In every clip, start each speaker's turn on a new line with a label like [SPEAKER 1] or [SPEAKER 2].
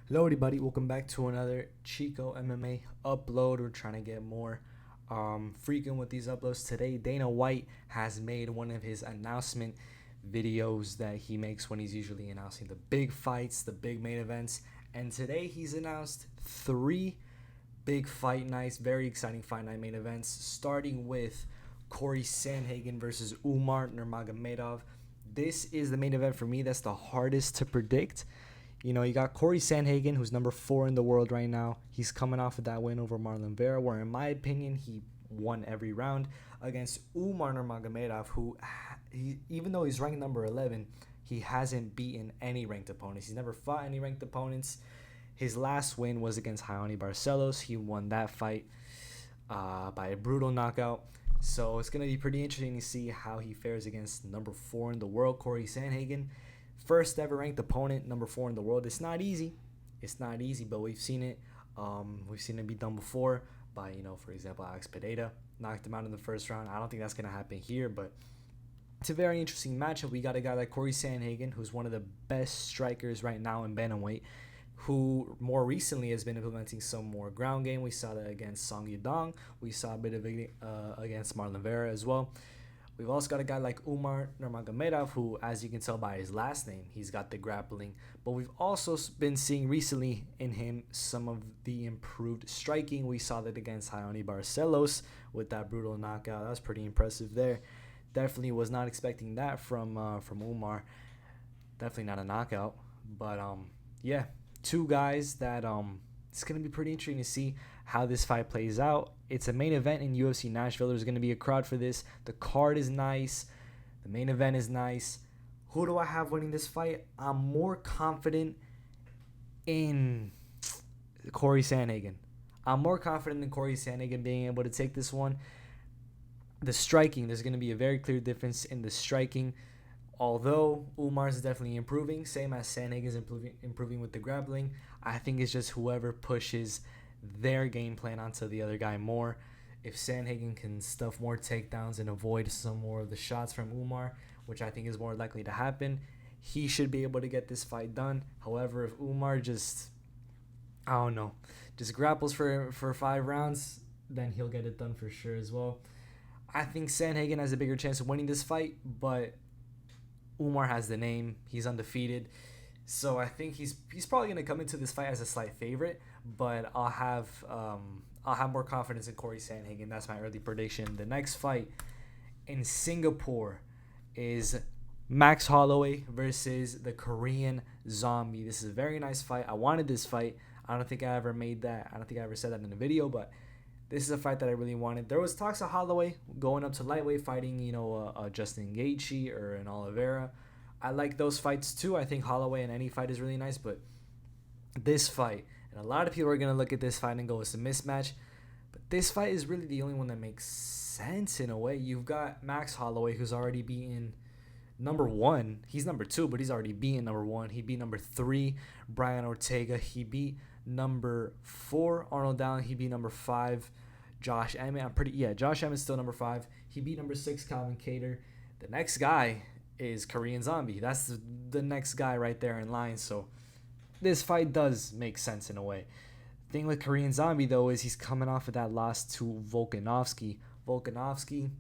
[SPEAKER 1] Hello, everybody. Welcome back to another Chico MMA upload. We're trying to get more frequent with these uploads. Today, Dana White has made one of his announcement videos that he makes when he's usually announcing the big fights, the big main events. And today, he's announced three big fight nights, very exciting fight night main events, starting with Corey Sandhagen versus Umar Nurmagomedov. This is the main event for me. That's the hardest to predict. You got Corey Sandhagen, who's number 4 in the world right now. He's coming off of that win over Marlon Vera, where, in my opinion, he won every round against Umar Nurmagomedov, who, even though he's ranked number 11, he hasn't beaten any ranked opponents. He's never fought any ranked opponents. His last win was against Raoni Barcelos. He won that fight by a brutal knockout. So it's going to be pretty interesting to see how he fares against number 4 in the world, Corey Sandhagen. First ever ranked opponent, number 4 in the world. It's not easy. It's not easy, but we've seen it. We've seen it be done before by, for example, Alex Pereira. Knocked him out in the first round. I don't think that's going to happen here, but it's a very interesting matchup. We got a guy like Corey Sandhagen, who's one of the best strikers right now in bantamweight, who more recently has been implementing some more ground game. We saw that against Song Yadong. We saw a bit of it against Marlon Vera as well. We've also got a guy like Umar Nurmagomedov, who, as you can tell by his last name, he's got the grappling. But we've also been seeing recently in him some of the improved striking. We saw that against Raoni Barcelos with that brutal knockout. That was pretty impressive there. Definitely was not expecting that from Umar. Definitely not a knockout. But yeah, two guys that it's gonna be pretty interesting to see how this fight plays out. It's a main event in UFC Nashville. There's gonna be a crowd for this. The card is nice. The main event is nice. Who do I have winning this fight? I'm more confident in Corey Sandhagen. I'm more confident in Corey Sandhagen being able to take this one. The striking, there's going to be a very clear difference in the striking. Although Umar is definitely improving, same as Sandhagen is improving with the grappling. I think it's just whoever pushes their game plan onto the other guy more. If Sandhagen can stuff more takedowns and avoid some more of the shots from Umar, which I think is more likely to happen, he should be able to get this fight done. However, if Umar just, I don't know, just grapples for 5 rounds, then he'll get it done for sure as well. I think Sandhagen has a bigger chance of winning this fight, but Umar has the name. He's undefeated. So I think he's probably gonna come into this fight as a slight favorite, but I'll have more confidence in Corey Sandhagen. That's my early prediction. The next fight in Singapore is Max Holloway versus the Korean Zombie. This is a very nice fight. I wanted this fight. I don't think I ever made that. I don't think I ever said that in a video, but this is a fight that I really wanted. There was talks of Holloway going up to lightweight, fighting, Justin Gaethje or an Oliveira. I like those fights too. I think Holloway in any fight is really nice, but this fight, and a lot of people are going to look at this fight and go, it's a mismatch. But this fight is really the only one that makes sense in a way. You've got Max Holloway, who's already beaten number 1. He's number 2, but he's already beaten number 1. He beat number 3, Brian Ortega. He beat number 4, Arnold Allen. He beat number 5, Josh Emmett. Josh Emmett's still number 5. He beat number 6, Calvin Kattar. The next guy is Korean Zombie. That's the next guy right there in line. So this fight does make sense in a way. Thing with Korean Zombie, though, is he's coming off of that loss to Volkanovski. Volkanovski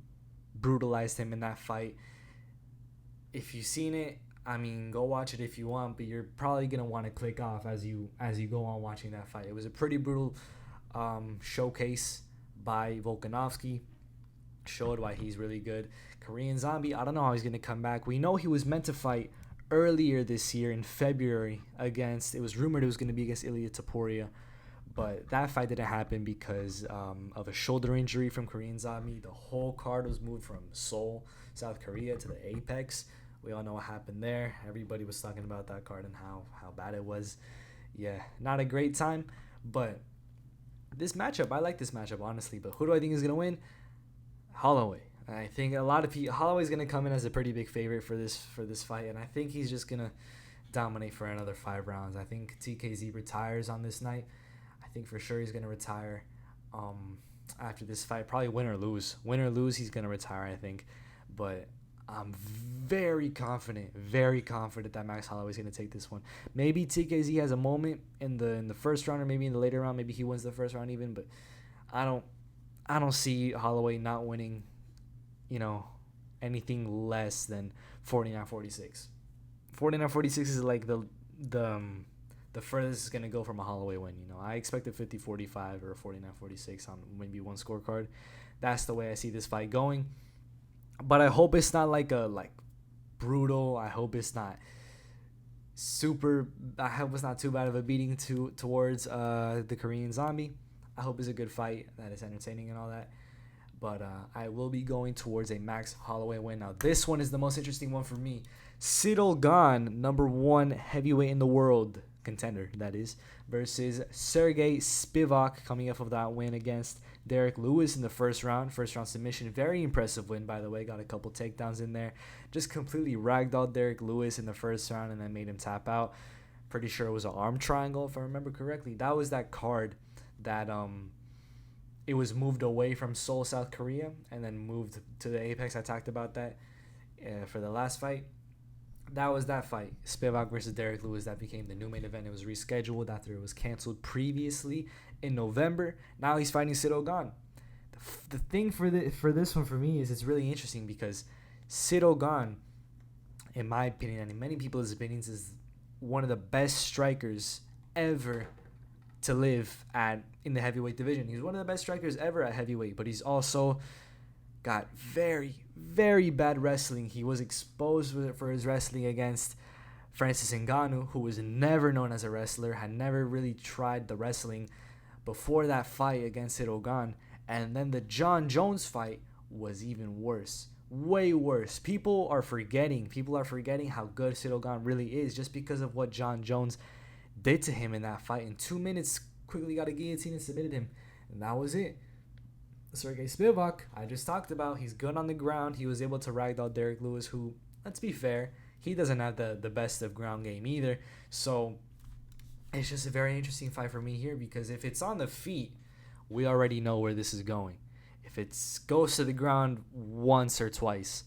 [SPEAKER 1] brutalized him in that fight. If you've seen it, go watch it if you want, but you're probably gonna want to click off as you go on watching that fight. It was a pretty brutal showcase by Volkanovski. Showed why he's really good. Korean Zombie, I don't know how he's gonna come back. We know he was meant to fight earlier this year in February against. It was rumored it was gonna be against Ilia Topuria, but that fight didn't happen because of a shoulder injury from Korean Zombie. The whole card was moved from Seoul, South Korea, to the Apex. We all know what happened there. Everybody was talking about that card and how bad it was. Yeah, not a great time. But this matchup, I like this matchup, honestly. But who do I think is going to win? Holloway. I think a lot of people, Holloway's going to come in as a pretty big favorite for this fight. And I think he's just going to dominate for another 5 rounds. I think TKZ retires on this night. I think for sure he's going to retire after this fight. Probably win or lose. Win or lose, he's going to retire, I think. But I'm very confident that Max Holloway is gonna take this one. Maybe TKZ has a moment in the first round, or maybe in the later round. Maybe he wins the first round even, but I don't I don't see Holloway not winning, you know, anything less than 49-46. 49-46 is like the furthest it's gonna go from a Holloway win. You know, I expect a 50-45 or a 49-46 on maybe one scorecard. That's the way I see this fight going. But I hope it's not like a brutal. I hope it's not super. I hope it's not too bad of a beating towards the Korean Zombie. I hope it's a good fight that is entertaining and all that. But I will be going towards a Max Holloway win. Now this one is the most interesting one for me. Ciryl Gane, number 1 heavyweight in the world, contender that is, versus Sergey Spivak, coming off of that win against Derek Lewis in the first round submission. Very impressive win, by the way. Got a couple takedowns in there. Just completely ragdolled Derek Lewis in the first round and then made him tap out. Pretty sure it was an arm triangle, if I remember correctly. That was that card that it was moved away from Seoul, South Korea, and then moved to the Apex. I talked about that for the last fight. That was that fight, Spivak versus Derek Lewis. That became the new main event. It was rescheduled after it was canceled previously in November. Now he's fighting Ciryl Gane. The thing for this one for me is it's really interesting because Ciryl Gane, in my opinion and in many people's opinions, is one of the best strikers ever to live in the heavyweight division. He's one of the best strikers ever at heavyweight, but he's also got very, very bad wrestling. He was exposed for his wrestling against Francis Ngannou, who was never known as a wrestler, had never really tried the wrestling before that fight against Ciryl Gane. And then the John Jones fight was even worse. Way worse. People are forgetting how good Ciryl Gane really is just because of what John Jones did to him in that fight. In 2 minutes, quickly got a guillotine and submitted him. And that was it. Sergey Spivak, I just talked about, he's good on the ground. He was able to ragdoll Derek Lewis, who, let's be fair, he doesn't have the best of ground game either. So it's just a very interesting fight for me here because if it's on the feet, we already know where this is going. If it goes to the ground once or twice,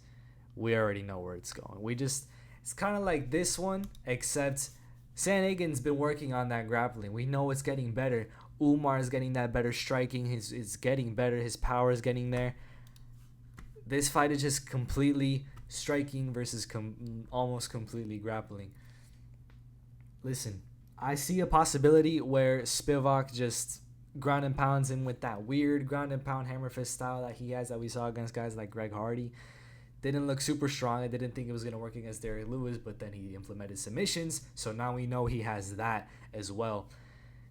[SPEAKER 1] we already know where it's going. It's kind of like this one, except Sandhagen's been working on that grappling. We know it's getting better. Umar is getting that better striking. It's getting better. His power is getting there. This fight is just completely striking versus almost completely grappling. Listen, I see a possibility where Spivak just ground and pounds him with that weird ground and pound hammer fist style that he has that we saw against guys like Greg Hardy. Didn't look super strong. I didn't think it was going to work against Derek Lewis, but then he implemented submissions. So now we know he has that as well.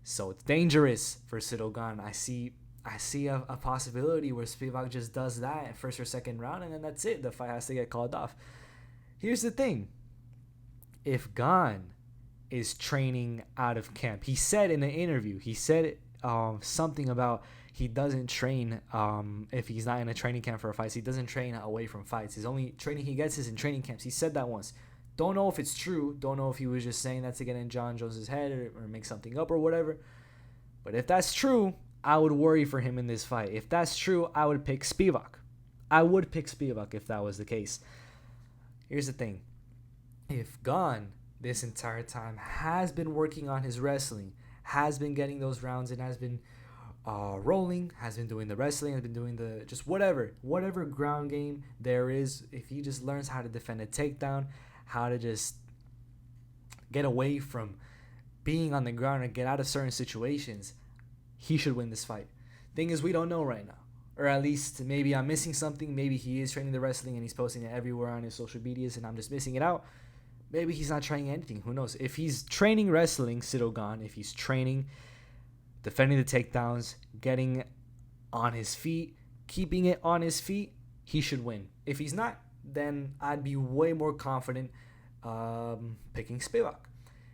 [SPEAKER 1] So it's dangerous for Ciryl Gane. I see a possibility where Spivak just does that in first or second round, and then that's it. The fight has to get called off. Here's the thing. If Gane is training out of camp, he said in an interview, something about he doesn't train if he's not in a training camp for a fight. So he doesn't train away from fights. His only training he gets is in training camps. He said that once. Don't know if it's true. Don't know if he was just saying that to get in John Jones' head or make something up or whatever. But if that's true, I would worry for him in this fight. If that's true, I would pick Spivak. I would pick Spivak if that was the case. Here's the thing. If Gane this entire time has been working on his wrestling, has been getting those rounds and has been rolling, has been doing the wrestling, has been doing the just whatever ground game there is, if he just learns how to defend a takedown, how to just get away from being on the ground and get out of certain situations, he should win this fight. Thing is, we don't know right now. Or at least maybe I'm missing something. Maybe he is training the wrestling and he's posting it everywhere on his social medias and I'm just missing it out. Maybe he's not training anything. Who knows? If he's training wrestling, Ciryl Gane, if he's training, defending the takedowns, getting on his feet, keeping it on his feet, he should win. If he's not, then I'd be way more confident picking Spivak.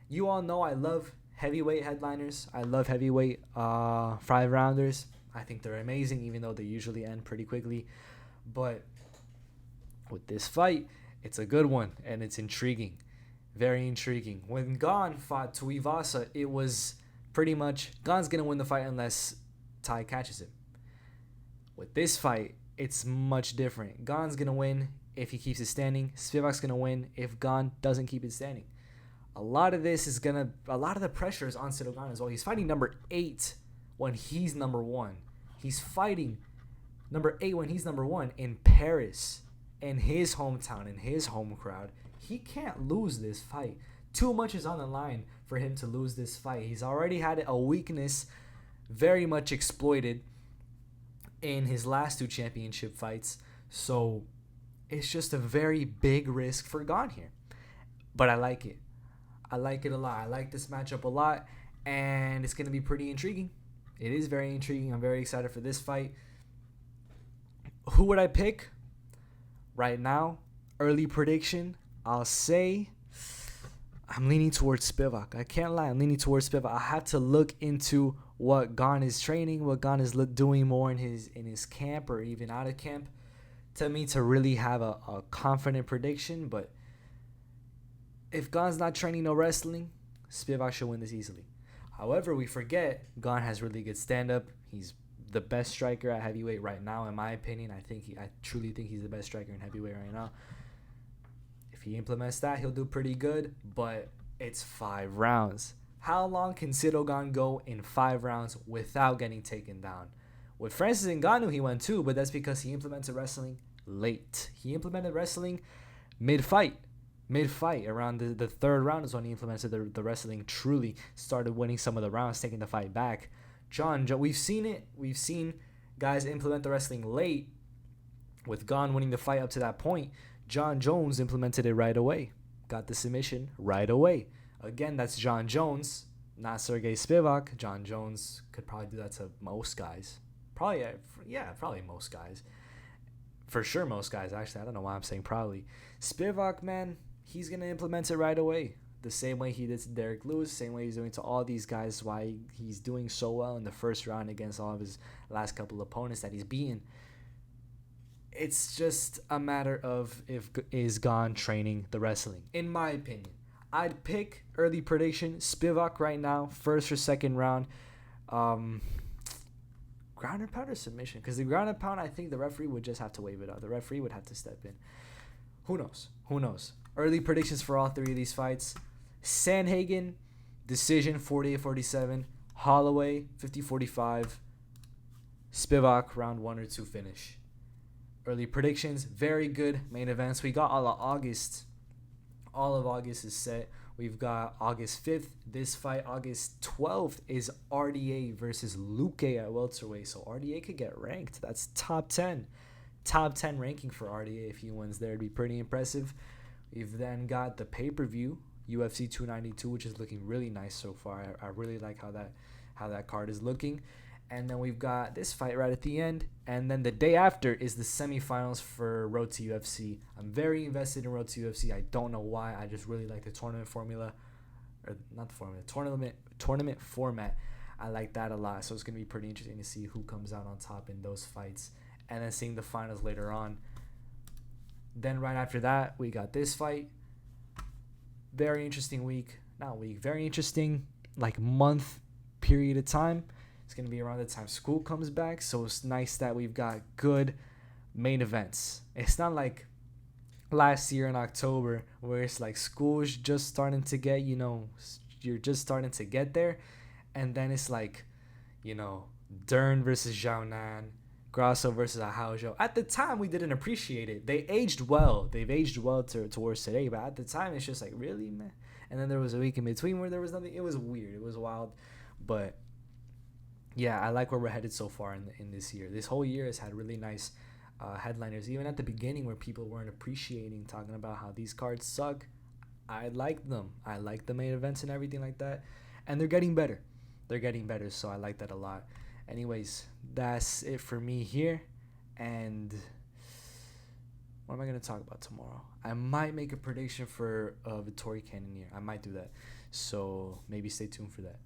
[SPEAKER 1] You all know I love heavyweight headliners. I love heavyweight 5-rounders. I think they're amazing, even though they usually end pretty quickly. But with this fight, it's a good one, and it's intriguing. Very intriguing. When Gane fought Tuivasa, it was pretty much Gane's going to win the fight unless Tai catches him. With this fight, it's much different. Gane's going to win If he keeps it standing, Spivak's gonna win. If Gane doesn't keep it standing, a lot of the pressure is on Ciryl Gane as well. He's fighting number 8 when he's number 1. He's fighting number 8 when he's number 1 in Paris, in his hometown, in his home crowd. He can't lose this fight. Too much is on the line for him to lose this fight. He's already had a weakness very much exploited in his last 2 championship fights. So it's just a very big risk for Gane here. But I like it. I like it a lot. I like this matchup a lot, and it's going to be pretty intriguing. It is very intriguing. I'm very excited for this fight. Who would I pick right now? Early prediction, I'll say I'm leaning towards Spivak. I can't lie. I'm leaning towards Spivak. I have to look into what Gane is training, what Gane is doing more in his camp or even out of camp, to me to really have a confident prediction. But if Gane's not training no wrestling, Spivak should win this easily. However, we forget Gane has really good stand-up. He's the best striker at heavyweight right now, in my opinion. I truly think he's the best striker in heavyweight right now. If he implements that, he'll do pretty good, but it's 5 rounds. How long can Ciryl Gane go in 5 rounds without getting taken down? With Francis Ngannou, he went 2, but that's because he implemented wrestling late. He implemented wrestling mid-fight. Around the 3rd round is when he implemented the wrestling, truly started winning some of the rounds, taking the fight back. We've seen it. We've seen guys implement the wrestling late, with Gane winning the fight up to that point. Jon Jones implemented it right away. Got the submission right away. Again, that's Jon Jones, not Sergey Spivak. Jon Jones could probably do that to most guys. Probably most guys. For sure most guys, actually. I don't know why I'm saying probably. Spivak, man, he's going to implement it right away. The same way he did to Derek Lewis, same way he's doing to all these guys, why he's doing so well in the first round against all of his last couple opponents that he's beaten. It's just a matter of is Gane training the wrestling. In my opinion, I'd pick early prediction Spivak right now, 1st or 2nd round. Ground and pound or submission? Because the ground and pound, I think the referee would just have to wave it out. The referee would have to step in. Who knows? Early predictions for all 3 of these fights. Sandhagen, decision 48-47. Holloway, 50-45. Spivak, round 1 or 2 finish. Early predictions, very good main events. We got all of August. All of August is set. We've got August 5th. This fight, August 12th, is RDA versus Luque at welterweight. So RDA could get ranked. That's top 10. Top 10 ranking for RDA. If he wins there, it'd be pretty impressive. We've then got the pay-per-view, UFC 292, which is looking really nice so far. I really like how that card is looking. And then we've got this fight right at the end. And then the day after is the semifinals for Road to UFC. I'm very invested in Road to UFC. I don't know why. I just really like the tournament formula. Or not the formula. Tournament format. I like that a lot. So it's going to be pretty interesting to see who comes out on top in those fights. And then seeing the finals later on. Then right after that, we got this fight. Very interesting week. Not week. Very interesting month period of time. It's going to be around the time school comes back. So it's nice that we've got good main events. It's not like last year in October where it's like school's just starting to get, you're just starting to get there. And then it's like, Dern versus Xiaonan, Grasso versus Araujo. At the time, we didn't appreciate it. They aged well. They've aged well towards today. But at the time, it's just like, really, man? And then there was a week in between where there was nothing. It was weird. It was wild. But yeah, I like where we're headed so far in this year. This whole year has had really nice headliners. Even at the beginning where people weren't appreciating, talking about how these cards suck, I liked them. I like the main events and everything like that. And they're getting better. So I like that a lot. Anyways, that's it for me here. And what am I going to talk about tomorrow? I might make a prediction for Vettori Cannonier. I might do that. So maybe stay tuned for that.